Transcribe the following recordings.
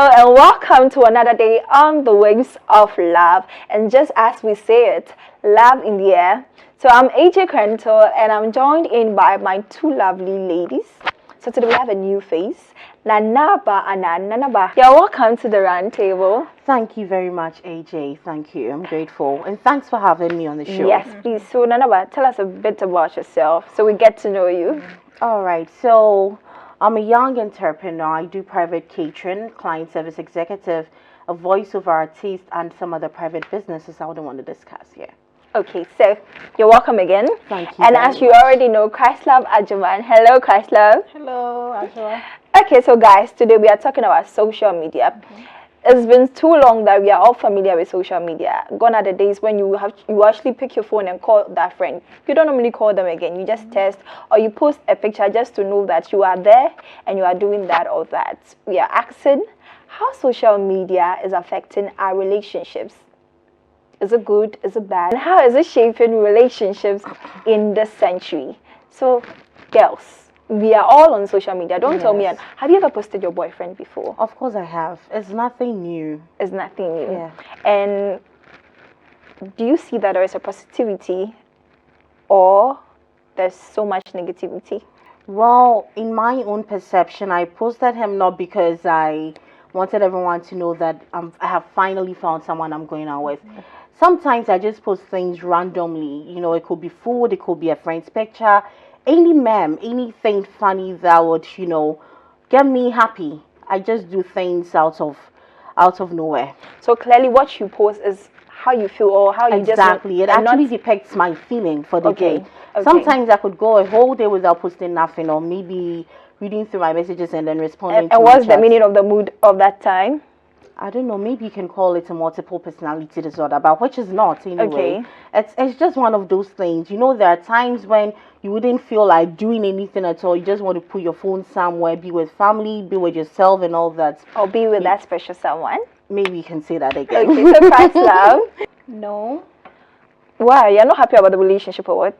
Hello and welcome to another day on the Wings of Love. And just as we say it, love in the air. So I'm AJ Crento and I'm joined in by my two lovely ladies. So today we have a new face, Nanaba and Nanaba. You're welcome to the round table. Thank you very much, AJ. Thank you. I'm grateful. And thanks for having me on the show. Yes, please. So Nanaba, tell us a bit about yourself so we get to know you. All right. So I'm a young entrepreneur. I do private catering, client service executive, a voiceover artist, and some other private businesses I wouldn't want to discuss here. Okay, so you're welcome again. Thank you. And as you already know, Christlove Agyapong. Hello, Christlove. Hello, Agyapong. Okay, so guys, today we are talking about social media. It's been too long that we are all familiar with social media. Gone are the days when you actually pick your phone and call that friend. You don't normally call them again. You just text or you post a picture just to know that you are there and you are doing that or that. We are asking how social media is affecting our relationships. Is it good? Is it bad? And how is it shaping relationships in this century? So, girls, we are all on social media. Don't tell me. Have you ever posted your boyfriend before? Of course I have. It's nothing new. It's nothing new. Yeah. And do you see that there is a positivity or there's so much negativity? Well, in my own perception, I posted him not because I wanted everyone to know that I have finally found someone I'm going out with. Sometimes I just post things randomly. You know, it could be food, it could be a friend's picture, any meme, anything funny that would, you know, get me happy. I just do things out of nowhere. So clearly what you post is how you feel or how you exactly. It actually depicts my feeling for the day. Sometimes I could go a whole day without posting nothing, or maybe reading through my messages and then responding to and what's the chats. meaning of the mood of that time? I don't know, maybe you can call it a multiple personality disorder, but which is not anyway. It's just one of those things. You know, there are times when you wouldn't feel like doing anything at all. You just want to put your phone somewhere, be with family, be with yourself and all that. Or be with that special someone. Maybe you can say that again. Okay, so Christlove. No. Why? You're not happy about the relationship or what?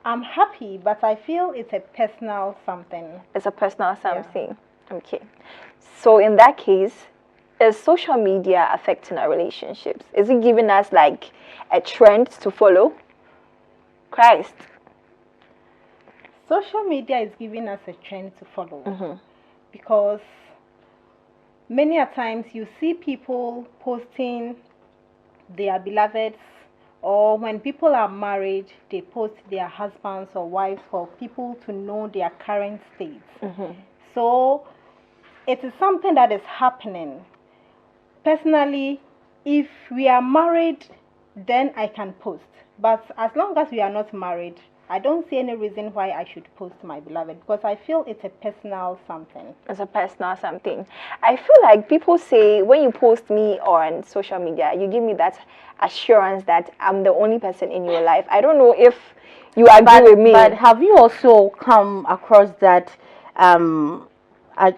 I'm happy, but I feel it's a personal something. It's a personal something. Yeah. Okay. So in that case, is social media affecting our relationships? Is it giving us like a trend to follow? Christ. Social media is giving us a trend to follow because many a times you see people posting their beloveds, or when people are married, they post their husbands or wives for people to know their current state. So it is something that is happening. Personally, if we are married, then I can post. But as long as we are not married, I don't see any reason why I should post my beloved, because I feel it's a personal something. It's a personal something. I feel like people say when you post me on social media, you give me that assurance that I'm the only person in your life. I don't know if you agree with me. But have you also come across that,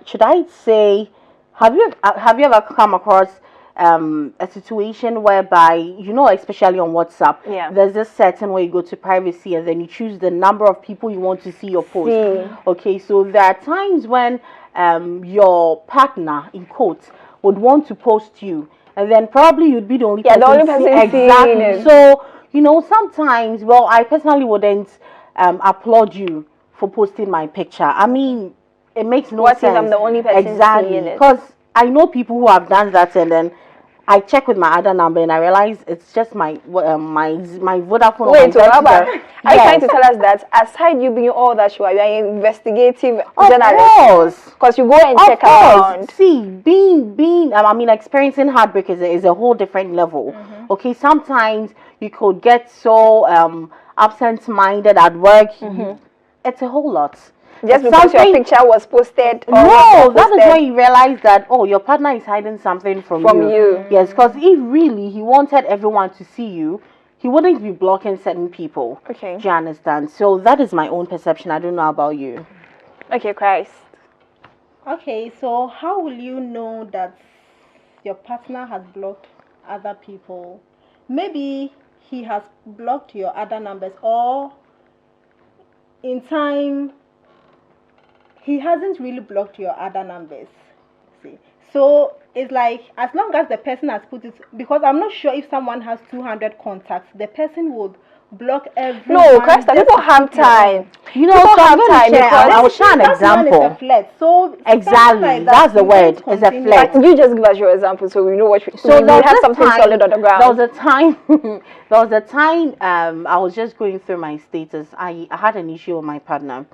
should I say, have you ever come across a situation whereby, you know, especially on WhatsApp, there's this setting where you go to privacy and then you choose the number of people you want to see your post. Okay, so there are times when your partner, in quotes, would want to post you, and then probably you'd be the only person exactly. It. So, you know, sometimes, well, I personally wouldn't applaud you for posting my picture. I mean, it makes no sense. What if I'm the only person seeing it? Because I know people who have done that, and then I check with my other number and I realize it's just my Vodafone. Wait, are you trying to tell us that aside you being all that you are an investigative journalist? Because you go and check around. See, experiencing heartbreak is a whole different level. Okay, sometimes you could get so absent-minded at work. It's a whole lot. Just because your picture was posted. No, that is when you realize that, oh, your partner is hiding something from you. Yes, because if really he wanted everyone to see you, he wouldn't be blocking certain people. Okay. Do you understand? So that is my own perception. I don't know about you. Okay, Christ. Okay, so how will you know that your partner has blocked other people? Maybe he has blocked your other numbers, or in time he hasn't really blocked your other numbers. See, so it's like as long as the person has put it, because I'm not sure if someone has 200 contacts, the person would block everyone. No, Krista, people have time. You know, People so I'm have going to time share. because I will share an That one is example. a flirt. So Exactly, like that's the you word. can't It's a continue. flirt. you just give us your example so we know what we, So we there was have this something time, solid on the ground. there was a time there was a time I was just going through my status. I had an issue with my partner,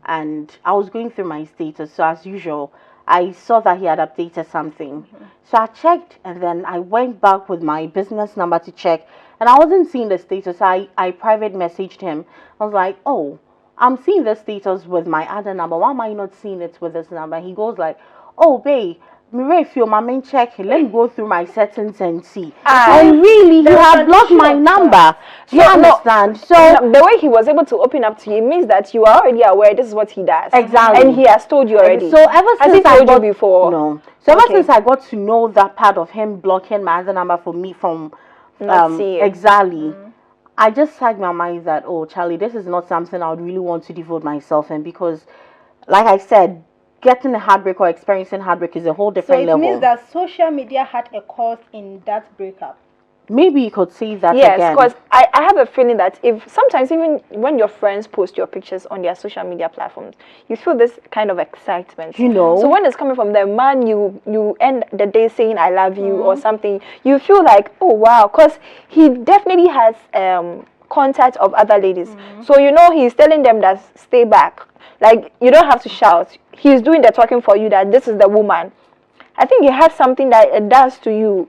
and I was going through my status. So as usual, I saw that he had updated something. So I checked, and then I went back with my business number to check, and I wasn't seeing the status. I private messaged him. I was like, oh, I'm seeing the status with my other number. Why am I not seeing it with this number? He goes like, oh, babe, if your mom check, let me go through my settings and see. And really, he had blocked my number. Do you understand? So the way he was able to open up to you means that you are already aware this is what he does. Exactly. And he has told you already. So ever has since he told I got you before? No. So ever since I got to know that part of him blocking my other number for me from Not see it. exactly. I just had my mind that, oh, Charlie, this is not something I would really want to devote myself in, because, like I said, getting a heartbreak or experiencing heartbreak is a whole So different it level. means that social media had a cause in that breakup. Maybe you could say that Yes, again. because I have a feeling that if sometimes even when your friends post your pictures on their social media platforms, you feel this kind of excitement. You know. So when it's coming from the man you end the day saying I love you or something, you feel like, oh wow, because he definitely has contact of other ladies. So you know he's telling them that stay back. Like you don't have to shout. He's doing the talking for you that this is the woman. I think it has something that it does to you.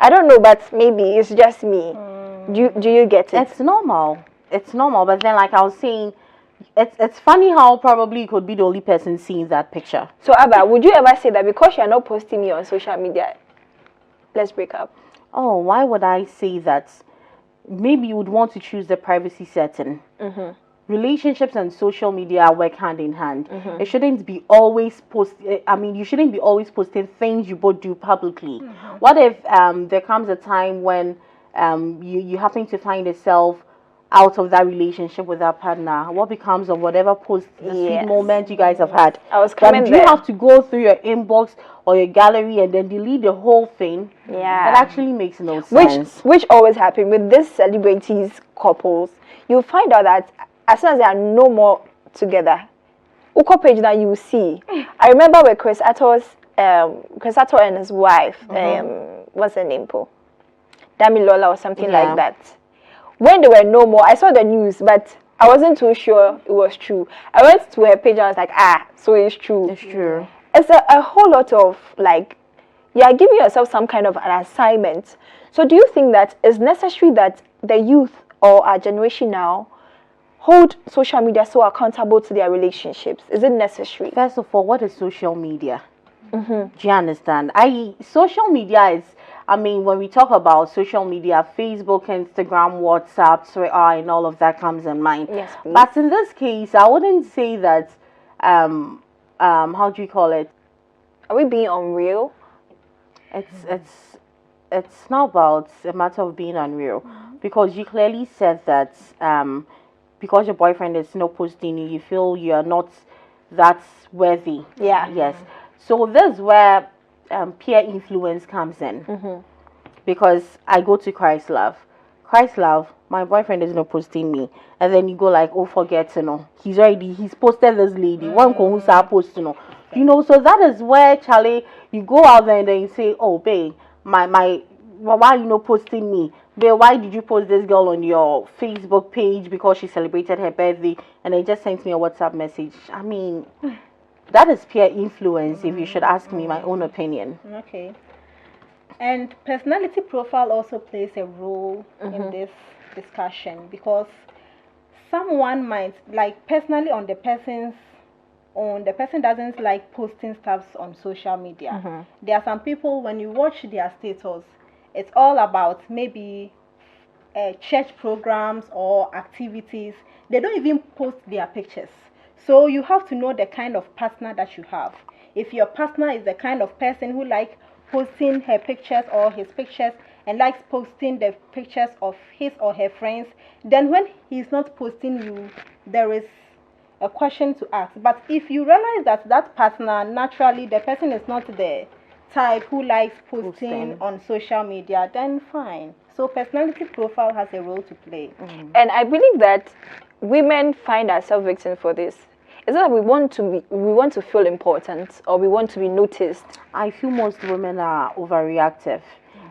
I don't know, but maybe it's just me. Do you get it? It's normal. It's normal. But then, like I was saying, it's funny how probably you could be the only person seeing that picture. So, Abba, would you ever say that because you're not posting me on social media, let's break up? Oh, why would I say that? Maybe you would want to choose the privacy setting. Relationships and social media work hand in hand. It shouldn't be always you shouldn't be always posting things you both do publicly. What if there comes a time when you happen to find yourself out of that relationship with that partner? What becomes of whatever post, the sweet moment you guys have had? I was coming Do there. you have to go through your inbox or your gallery and then delete the whole thing? Yeah. That actually makes no sense. Which always happen with these celebrities couples. You find out that as soon as they are no more together, Uko page that you see. I remember with Chris Atto's Chris Atto and his wife, what's her name, Po? Damilola or something like that. When they were no more, I saw the news, but I wasn't too sure it was true. I went to her page and I was like, so it's true. It's true. It's a whole lot of like, you're giving yourself some kind of an assignment. So do you think that it's necessary that the youth or our generation now hold social media so accountable to their relationships? Is it necessary? First of all, what is social media? Do you understand? Social media is, when we talk about social media, Facebook, Instagram, WhatsApp, Twitter, and all of that comes in mind. Yes, please. But in this case, I wouldn't say that, how do you call it? Are we being unreal? It's not about a matter of being unreal, because you clearly said that because your boyfriend is not posting you, you feel you are not that worthy. Yeah. Yes. So this is where peer influence comes in. Because I go to Christ Love, my boyfriend is not posting me, and then you go like, oh, forget, he's posted this lady, one who's post, so that is where, Charlie, you go out there and then you say, oh, babe, why are you not posting me? Babe, why did you post this girl on your Facebook page because she celebrated her birthday, and then just sent me a WhatsApp message? That is peer influence, if you should ask me my own opinion. Okay. And personality profile also plays a role in this discussion, because someone might, like, personally on the person's own, the person doesn't like posting stuff on social media. There are some people, when you watch their status, it's all about maybe church programs or activities. They don't even post their pictures. So you have to know the kind of partner that you have. If your partner is the kind of person who likes posting her pictures or his pictures and likes posting the pictures of his or her friends, then when he's not posting you, there is a question to ask. But if you realize that that partner, naturally, the person is not the type who likes posting on social media, then fine. So personality profile has a role to play. And I believe that women find ourselves victims for this. It's not that we want to feel important or we want to be noticed. I feel most women are overreactive,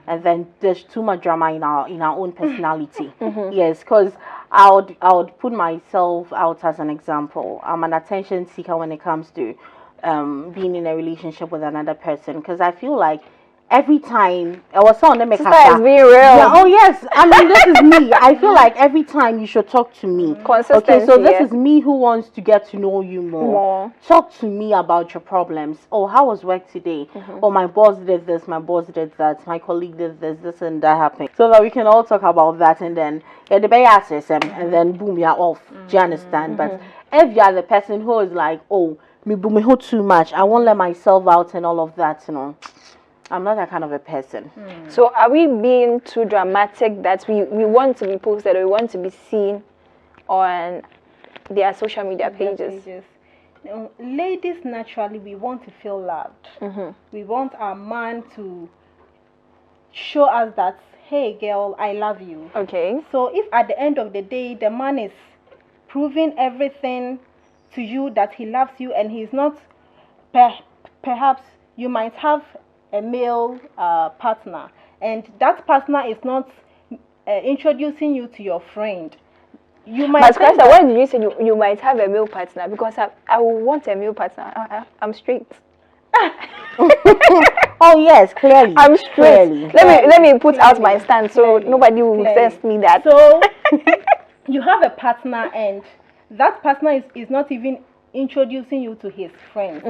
and then there's too much drama in our own personality. Yes, because I would put myself out as an example. I'm an attention seeker when it comes to being in a relationship with another person, because I feel like every time I was on them, Sister is being real. Yeah, oh yes, I mean this is me. I feel like every time you should talk to me. Consistency. Okay, so this is me who wants to get to know you more. Talk to me about your problems. Oh, how was work today? Oh, my boss did this, my boss did that, my colleague did this and that happened. So that we can all talk about that, and then yeah, the and then boom, you're off. Do you understand? But if you are the person who is like, oh, me boom, me hold too much, I won't let myself out and all of that, you know. I'm not that kind of a person. So are we being too dramatic that we want to be posted or we want to be seen on their social media pages? You know, ladies, naturally, we want to feel loved. We want our man to show us that, hey, girl, I love you. Okay. So if at the end of the day, the man is proving everything to you that he loves you, and he's not, perhaps you might have a male partner, and that partner is not introducing you to your friend. You might. But Christa, why did you say you might have a male partner? Because I will want a male partner. I'm straight. Oh yes, clearly. I'm straight. Clearly. Let me put out my stand so nobody will test me that. So you have a partner, and that partner is not even introducing you to his friends.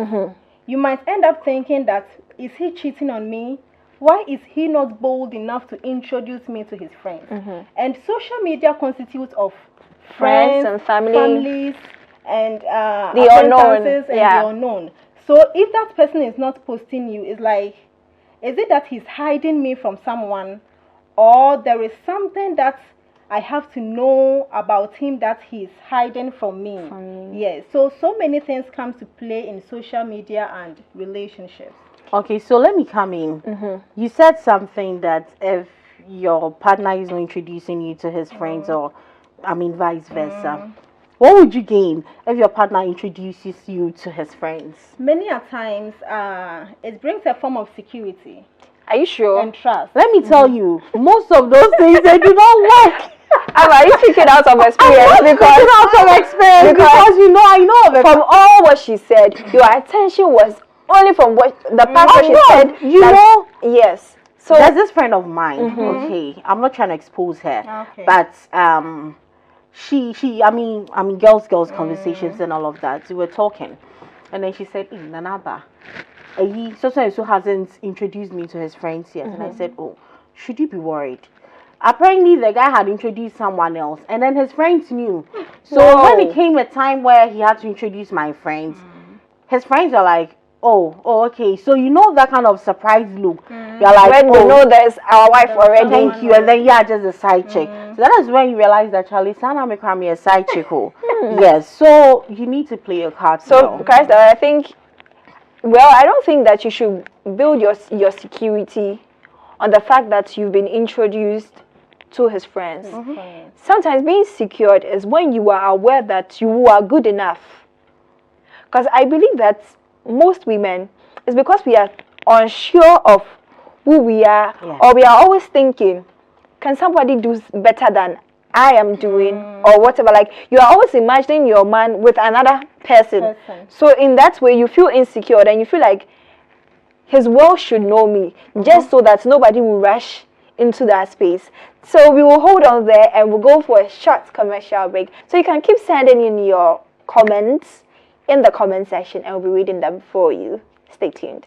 You might end up thinking that, is he cheating on me? Why is he not bold enough to introduce me to his friends? And social media constitutes of friends and families, and the unknown. The unknown. So if that person is not posting you, it's like, is it that he's hiding me from someone, or there is something that I have to know about him that he's hiding from me? Yes. So many things come to play in social media and relationships. Okay, so let me come in. You said something that if your partner is not introducing you to his friends, or I mean vice versa, what would you gain if your partner introduces you to his friends? Many a times, it brings a form of security. Are you sure? And trust. Let me tell you, most of those things, they do not work. Are you speaking out of experience? Because you know, I know from all what she said, your attention was only from what the pastor she said. You know, yes. So there's this friend of mine. Okay, I'm not trying to expose her, but I mean, girls conversations and all of that. We were talking, and then she said, Nanaba, he so hasn't introduced me to his friends yet. And I said, oh, should you be worried? Apparently the guy had introduced someone else, and then his friends knew. So when it came a time where he had to introduce my friends, his friends are like, oh, okay. So you know that kind of surprise look. You're like, when you know there's our wife already. Thank you. And then just a side chick. So that is when you realize that Charlie Sana make me a side chick. Yes. So you need to play your cards. So guys, I think, well, I don't think that you should build your security on the fact that you've been introduced to his friends. Sometimes being secured is when you are aware that you are good enough. Because I believe that most women, is because we are unsure of who we are, or we are always thinking, can somebody do better than I am doing, or whatever. Like, you are always imagining your man with another person. So in that way, you feel insecure, and you feel like his world should know me, just so that nobody will rush into that space. So we will hold on there, and we'll go for a short commercial break. So you can keep sending in your comments in the comment section, and we'll be reading them for you. Stay tuned.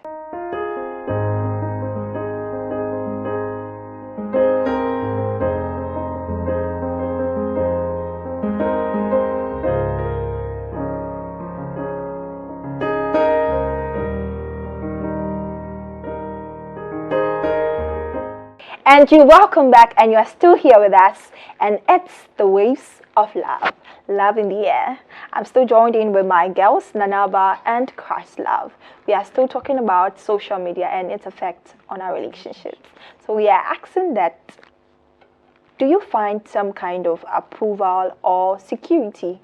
And you're welcome back, and you're still here with us, and it's the waves of love. Love in the air. I'm still joined in with my girls, Nanaba and Christ Love. We are still talking about social media and its effect on our relationships. So we are asking that, do you find some kind of approval or security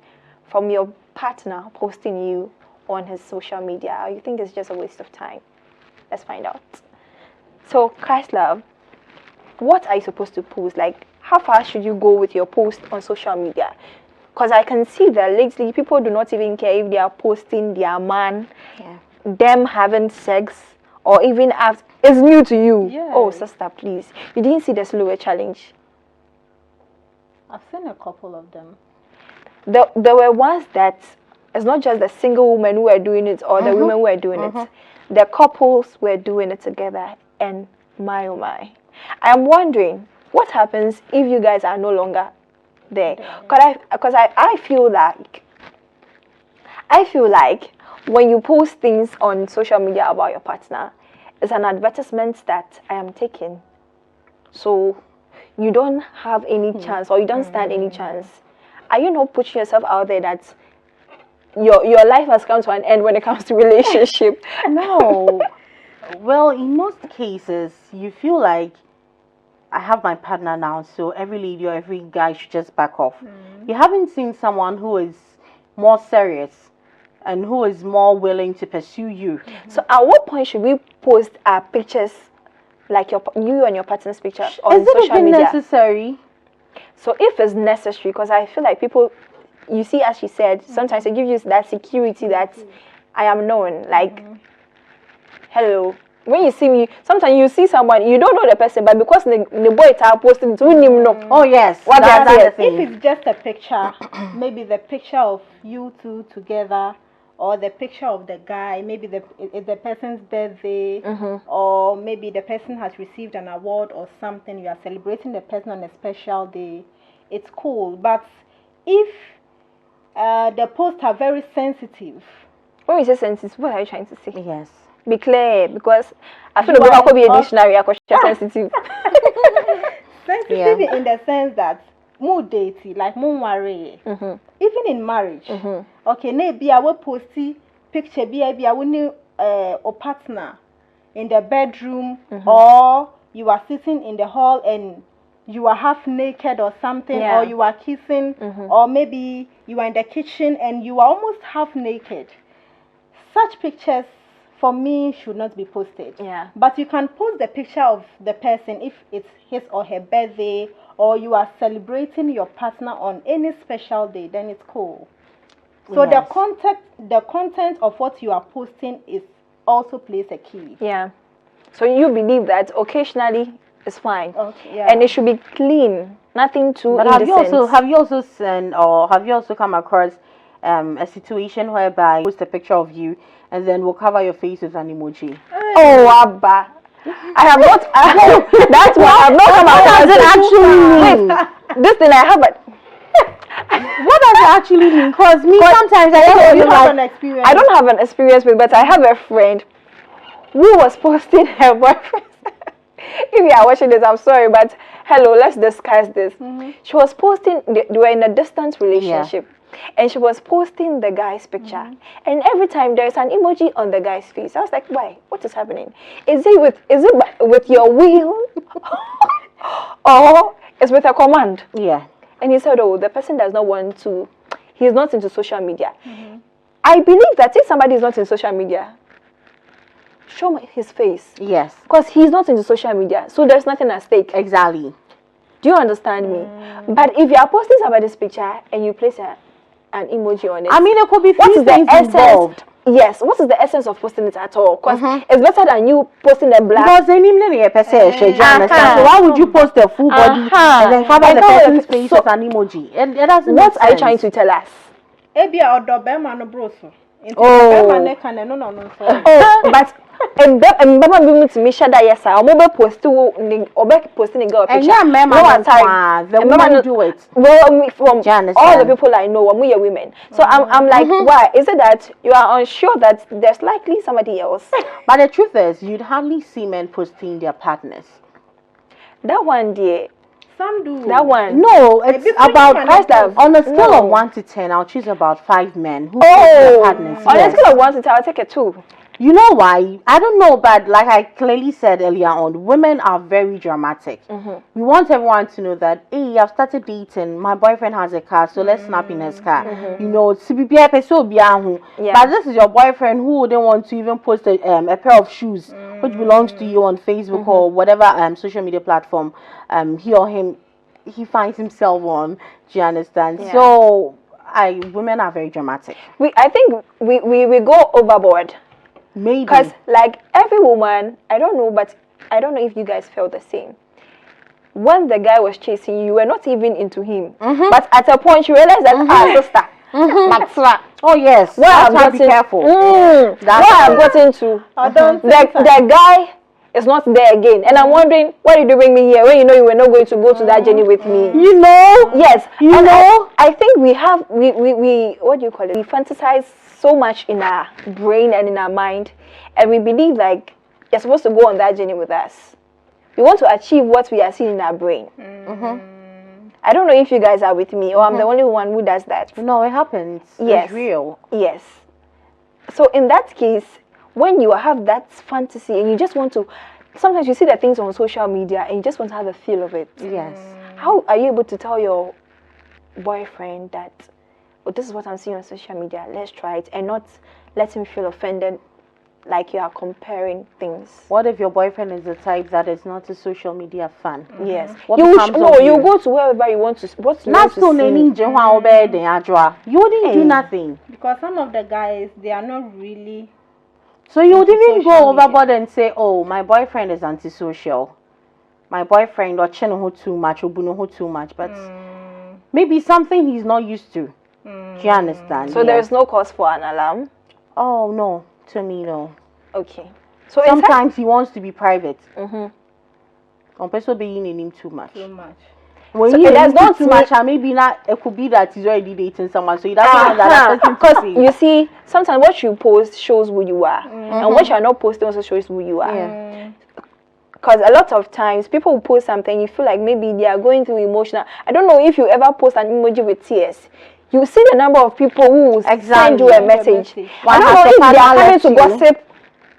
from your partner posting you on his social media, or you think it's just a waste of time? Let's find out. So, Christ Love, what are you supposed to post? Like, how far should you go with your post on social media? Because I can see that lately people do not even care if they are posting their man, them having sex, or even after. It's new to you. Yeah. Oh, sister, please. You didn't see the slower challenge. I've seen a couple of them. There were ones that it's not just the single women who were doing it or the women who were doing it. The couples were doing it together, and my oh my. I'm wondering what happens if you guys are no longer there. Because I feel like when you post things on social media about your partner, it's an advertisement that I am taking. So you don't have any chance, or you don't stand any chance. Are you not putting yourself out there that your life has come to an end when it comes to relationship? No. Well, in most cases, you feel like I have my partner now, so every lady or every guy should just back off. You haven't seen someone who is more serious and who is more willing to pursue you. So at what point should we post our pictures, like you and your partner's picture on Is it social even media? necessary? So if it's necessary, because I feel like people, you see, as she said, sometimes they give you that security that I am known. Like, hello. When you see me, sometimes you see someone, you don't know the person, but because the boy is posting it, you know. Oh yes, That's the it. thing. If it's just a picture, maybe the picture of you two together, or the picture of the guy, maybe it's the person's birthday, or maybe the person has received an award or something, you are celebrating the person on a special day, it's cool. But if the posts are very sensitive. When you say sensitive, what are you trying to say? Yes. Be clear, because I feel like I could be a dictionary, I could sensitive. Sensitive in the sense that mood dating, like moon worry. Even in marriage. Okay, maybe I will post picture I will need a partner in the bedroom, or you are sitting in the hall and you are half naked or something, or you are kissing, or maybe you are in the kitchen and you are almost half naked. Such pictures for me should not be posted. Yeah. But you can post the picture of the person if it's his or her birthday, or you are celebrating your partner on any special day, then it's cool. So the content of what you are posting is also plays a key. Yeah. So you believe that occasionally it's fine. Okay, yeah. And it should be clean, nothing too But indecent. have you also seen, or have you also come across a situation whereby you post a picture of you and then we'll cover your face with an emoji? Oh, Abba. I have not. That's why I have not come across What does it actually mean? Wait, this thing I haven't. What does it actually mean? Because me sometimes I don't You know. have an experience. I don't have an experience with, but I have a friend who was posting her boyfriend. If you are watching this, I'm sorry, but hello, let's discuss this. She was posting. They were in a distant relationship. And she was posting the guy's picture, and every time there is an emoji on the guy's face. I was like, why? What is happening? Is it with your will, or is with a command? Yeah. And he said, oh, the person does not want to. He's not into social media. I believe that if somebody is not in social media, show me his face. Yes. Because he's not into social media, so there's nothing at stake. Exactly. Do you understand me? But if you are posting somebody's picture and you place an emoji on it, I mean, it could be what few is the things essence? involved. Yes, what is the essence of posting it at all? Because it's better than you posting a black. Because they need a person, you understand? So why would you post a full body and then cover the person's face with an emoji? It doesn't make What are you sense. trying to tell us? Ebia odo be ma no broso. Oh. But Mbaba be to me shada yes I omo posting a girl And picture. yeah, ma'am, the women do it. Well, from Janice, all the people I know, we are women. So I'm like, why? Is it that you are unsure that there's likely somebody else? But the truth is, you'd hardly see men posting their partners. That one, dear. Some do. That one. No, it's bit funny about kind of thing. on a scale No. of 1 to 10. I'll choose about 5 men who Oh, post their partners. on a Yes. scale of 1 to 10, I'll take a 2. You know why? I don't know, but like I clearly said earlier on, women are very dramatic. We want everyone to know that, hey, I've started dating. My boyfriend has a car, so let's snap in his car. You know, Yeah. but this is your boyfriend who wouldn't want to even post a pair of shoes which belongs to you on Facebook or whatever social media platform he or him he finds himself on. Do you understand? Yeah. So women are very dramatic. I think we go overboard. Maybe. Because, like, every woman, I don't know, but I don't know if you guys felt the same. When the guy was chasing you, you were not even into him. But at a point, you realized that, sister, that's right. Oh yes. Well, That's I've why gotten, be careful. What I've gotten to, I don't the guy is not there again. And I'm wondering, why did you bring me here when you know you were not going to go to that journey with me? You know? Yes. You and know? I think we what do you call it? We fantasize so much in our brain and in our mind, and we believe like you're supposed to go on that journey with us. We want to achieve what we are seeing in our brain. I don't know if you guys are with me, or I'm the only one who does that. No, it happens. Yes. It's real. Yes. So in that case, when you have that fantasy and you just want to, sometimes you see the things on social media and you just want to have a feel of it. Yes. How are you able to tell your boyfriend that, oh, this is what I'm seeing on social media, let's try it, and not let him feel offended like you are comparing things? What if your boyfriend is the type that is not a social media fan? Yes. What You becomes of you you? go to wherever you want to, what you Not want to so see. you wouldn't do nothing. Because some of the guys, they are not really. So you would even Social go media. overboard and say, oh, my boyfriend is antisocial. My boyfriend or who too much, or who too much, but maybe something he's not used to. Do you understand? So there is no cause for an alarm. Oh no, to me no. Okay. So Sometimes he wants to be private. On person being in him too much. Too much. When So he it does not too mean- much, and maybe not. It could be that he's already dating someone, so he doesn't want that person to Because see. you see, sometimes what you post shows who you are, and what you are not posting also shows who you are. Yeah. Because a lot of times people will post something, you feel like maybe they are going through emotional. I don't know if you ever post an emoji with tears. You see the number of people who will send you a message. Why I don't has know your if they are partner coming left to you? gossip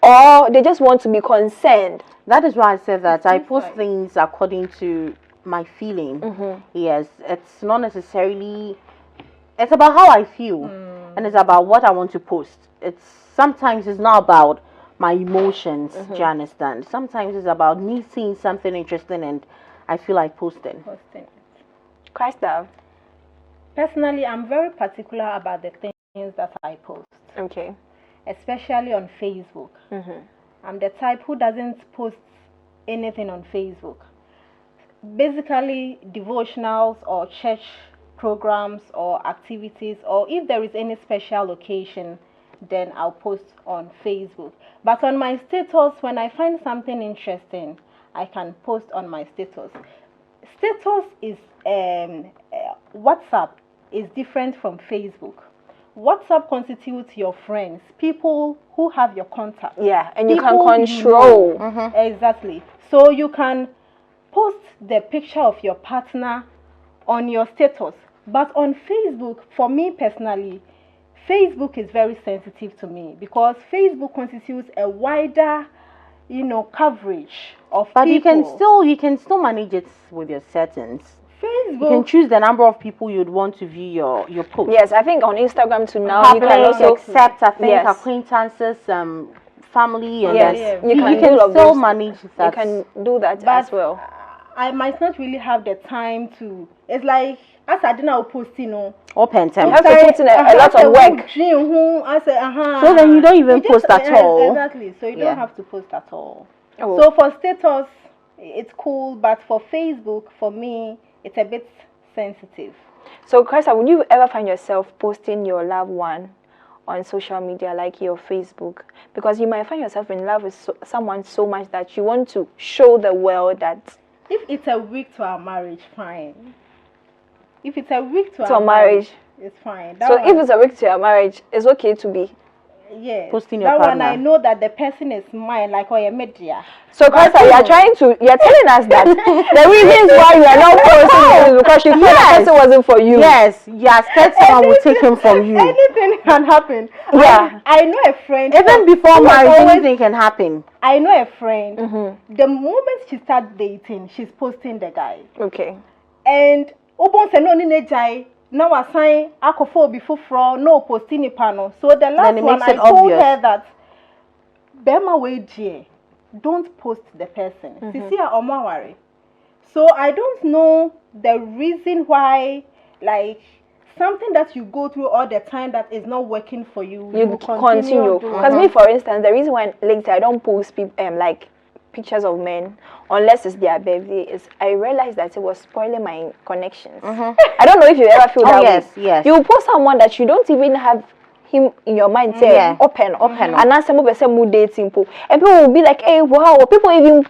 or they just want to be concerned. That is why I said that I post things according to my feeling. Yes, it's not necessarily. It's about how I feel, and it's about what I want to post. Sometimes it's not about my emotions. Do you understand? Sometimes it's about me seeing something interesting and I feel like posting. Christa. Personally, I'm very particular about the things that I post, Okay. especially on Facebook. I'm the type who doesn't post anything on Facebook. Basically, devotionals or church programs or activities, or if there is any special occasion, then I'll post on Facebook. But on my status, when I find something interesting, I can post on my status. Status is WhatsApp is different from Facebook. WhatsApp constitutes your friends, people who have your contact. Yeah, and you can People control. know. Exactly. So you can post the picture of your partner on your status. But on Facebook, for me personally, Facebook is very sensitive to me because Facebook constitutes a wider, coverage of But people. you can still manage it with your settings. Facebook. You can choose the number of people you'd want to view your post. Yes, I think on Instagram too now you can Public, also accept, I think, yes. acquaintances, family, and Yes, then you can do all of still those. manage that. You can do that But as well. I might not really have the time to. It's like as I didn't post, Open time. You have to put in a lot of work. So then you don't even post at all. Exactly. So you don't have to post at all. Oh. So for status, it's cool, but for Facebook, for me, it's a bit sensitive. So, Christa, would you ever find yourself posting your loved one on social media, like your Facebook? Because you might find yourself in love with someone so much that you want to show the world that. If it's a week to our marriage, fine. If it's a week to our marriage, it's fine. So if it's a week to your marriage, it's okay to be. Yeah. Posting your that partner. one I know that the person is mine, like or a media. So, Krista, you're telling us that the reasons why you are not posting is because you feel the person wasn't for you. Yes, you're scared someone will take him from you. Anything can happen. Yeah. I know a friend. Even before who was marriage, always- anything can happen. I know a friend. The moment she starts dating, she's posting the guy. Okay. And Obon se no ni nejai. Now I sign akufo-addo no posting ni panel. So the last it one makes I it told obvious. her that Bema Weji, don't post the person. Sisi a omawari. So I don't know the reason why, like something that you go through all the time that is not working for you. You continue. doing. Because me, for instance, the reason why later I don't post like pictures of men unless it's their birthday is I realized that it was spoiling my connections. I don't know if you ever feel that yes, way. yes. You post someone that you don't even have him in your mind say open, and now some person will dating people, and people will be like, hey, wow, people even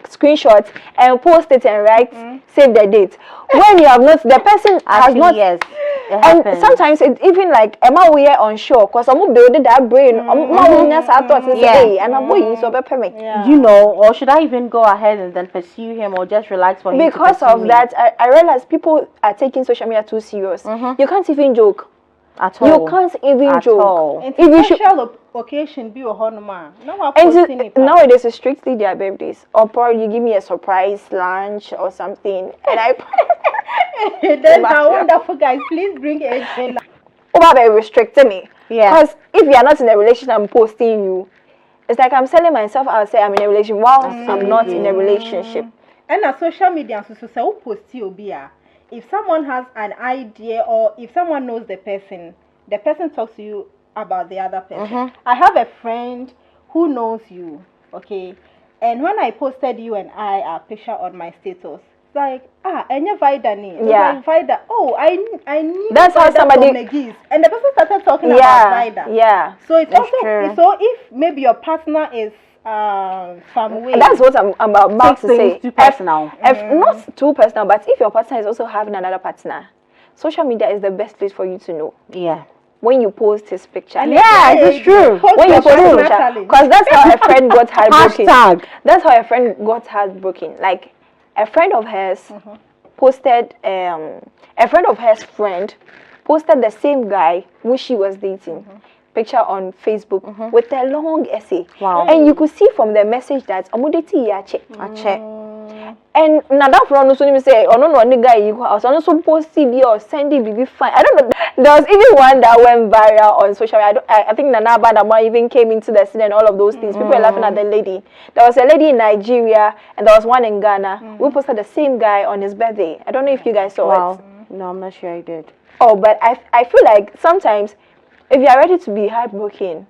screenshots and post it and write save the date when you have not the person has Actually, not. yes. It And happens. sometimes it even like Emma we are unsure because some build that brain. Hey, and I'm boy so me. Yeah. You know, or should I even go ahead and then pursue him or just relax for him? to Because pursue of me? that, I realize people are taking social media too serious. You can't even joke. At all. You can't even At joke. all. And If you should, special occasion be a honoma. Now I and posting it. nowadays it's strictly their birthdays, or probably you give me a surprise lunch or something, and I. Then our wonderful guys, please bring a Over restricting me. Yeah. Because if you are not in a relationship, I'm posting you. It's like I'm selling myself. I'll say I'm in a relationship while I'm not in a relationship. And on social media, so post you be if someone has an idea or if someone knows the person talks to you about the other person. I have a friend who knows you, okay? And when I posted you and I a picture on my status, it's like, any Vida name. Yeah. Like, Vida. Oh, I knew That's how Vida somebody- from McGee's. And the person started talking about Vida. Yeah. So it's That's also true. so if maybe your partner is some way. That's what I'm about to Take say. things too personal. If not too personal, but if your partner is also having another partner, social media is the best place for you to know. Yeah. When you post his picture. Yeah, it's true. When you post his personal picture. challenge. Because that's how a friend got heartbroken. Hashtag. That's how a friend got heartbroken. Like a friend of hers posted a friend of hers friend posted the same guy who she was dating picture on Facebook with a long essay. Wow. And you could see from the message that amudeti yache. I check. And now that friend also me say, oh no, the guy you was also post CB or send it be fine. I don't know. There was even one that went viral on social media. I think Nana Badama even came into the scene and all of those things. People were laughing at the lady. There was a lady in Nigeria and there was one in Ghana. We posted the same guy on his birthday. I don't know if you guys saw it. Wow. No, I'm not sure I did. Oh, but I feel like sometimes if you are ready to be heartbroken,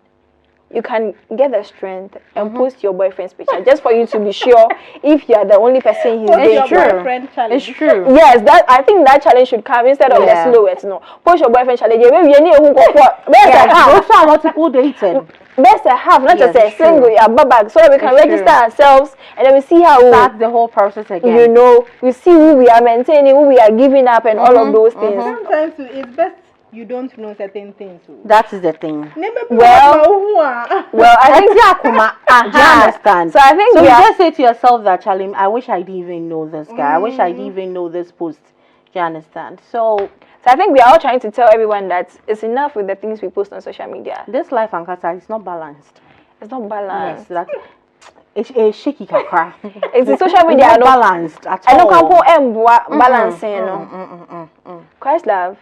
you can get the strength and post your boyfriend's picture just for you to be sure if you are the only person he's Post dating. your true. boyfriend challenge. It's true. Yes, that I think that challenge should come instead of Yeah. the slowest. No, post your boyfriend challenge. Maybe you need best a Yeah, half, those are multiple dating. best a half, not Yes, just a it's true. single. Yeah, bag so that we can It's register true. ourselves and then we see how Start the whole process again. you know we see who we are maintaining, who we are giving up, and all of those things. Sometimes it's best you don't know certain things. That is the thing. Well, I think. Do you understand? So I think So we you are. just say to yourself that, Charlie, I wish I didn't even know this guy. I wish I didn't even know this post. Do you understand? So So I think we are all trying to tell everyone that it's enough with the things we post on social media. this life and Kasa is not balanced. It's not Yes, balanced. that it's shaky kakra. It's the social media. Not balanced at I know all. campo balancing. No. Christ love.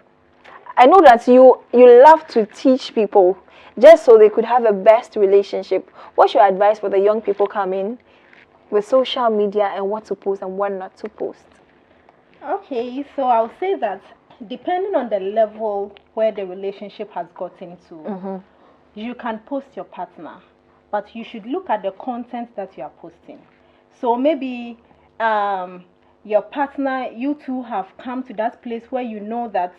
I know that you love to teach people just so they could have a best relationship. What's your advice for the young people coming with social media and what to post and what not to post? Okay, so I'll say that depending on the level where the relationship has gotten to, you can post your partner, but you should look at the content that you are posting. So maybe your partner, you two have come to that place where you know that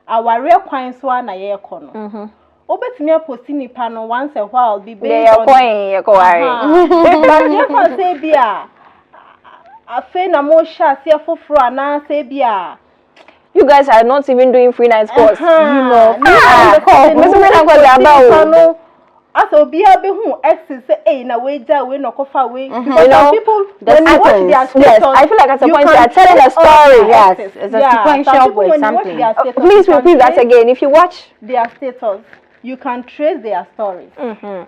our real coins one a year corner. Obetumi posting ni pano once a while be based on but you can say bia afe na mo sha se foforo ana say bia You guys are not even doing free night course. you know As obia be who exes say, hey, na wager, we no cover way. Because You know, some people, the when you watch sequence. their status, Yes, I feel like at some you point you can are telling a trace all story. their Yes, exes. it's a Yeah, sequential some people, with when you something. watch their status, Please you can repeat that trace again. If you watch, their status, you can trace their stories.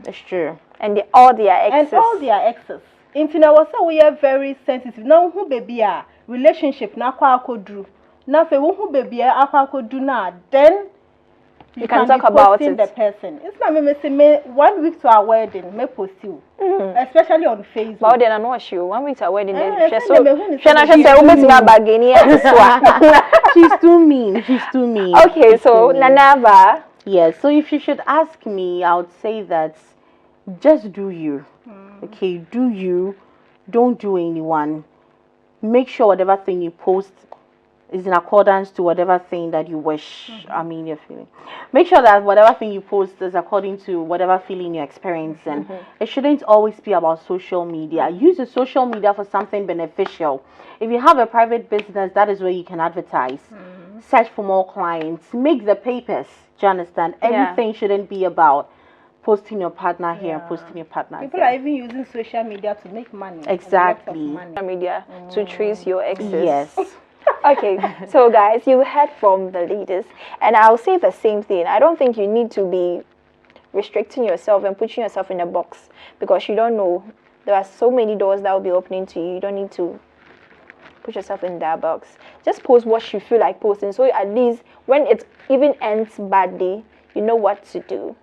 It's true. and all their exes. And all their exes. In Tina we are very sensitive. Now who baby a relationship na kwa akodru. Na fe who baby a akodru na then you can be talk about posting it. the person. It's not me say me 1 week to our wedding, me post you. Especially on Facebook. But then I know she 1 week to our wedding. Then she send so them a who she na she say we me bageni She's too mean. She's too mean. Okay, She's so too mean. Nanava. Yes, so if you should ask me, I would say that just do you. Okay, do you. Don't do anyone. Make sure whatever thing you post is in accordance to whatever thing that you wish. I mean, you're feeling. Make sure that whatever thing you post is according to whatever feeling you're experiencing. It shouldn't always be about social media. Use the social media for something beneficial. If you have a private business, that is where you can advertise. Search for more clients. Make the papers. Do you understand? Everything shouldn't be about posting your partner here and posting your partner People there. are even using social media to make money. Exactly. Social media to trace your exes. Yes. Okay, so guys, you heard from the leaders, and I'll say the same thing. I don't think you need to be restricting yourself and putting yourself in a box because you don't know. There are so many doors that will be opening to you. You don't need to put yourself in that box. Just post what you feel like posting, so at least when it even ends badly, you know what to do.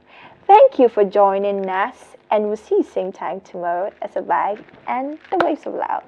Thank you for joining us, and we'll see you same time tomorrow as a vibe and the waves of love.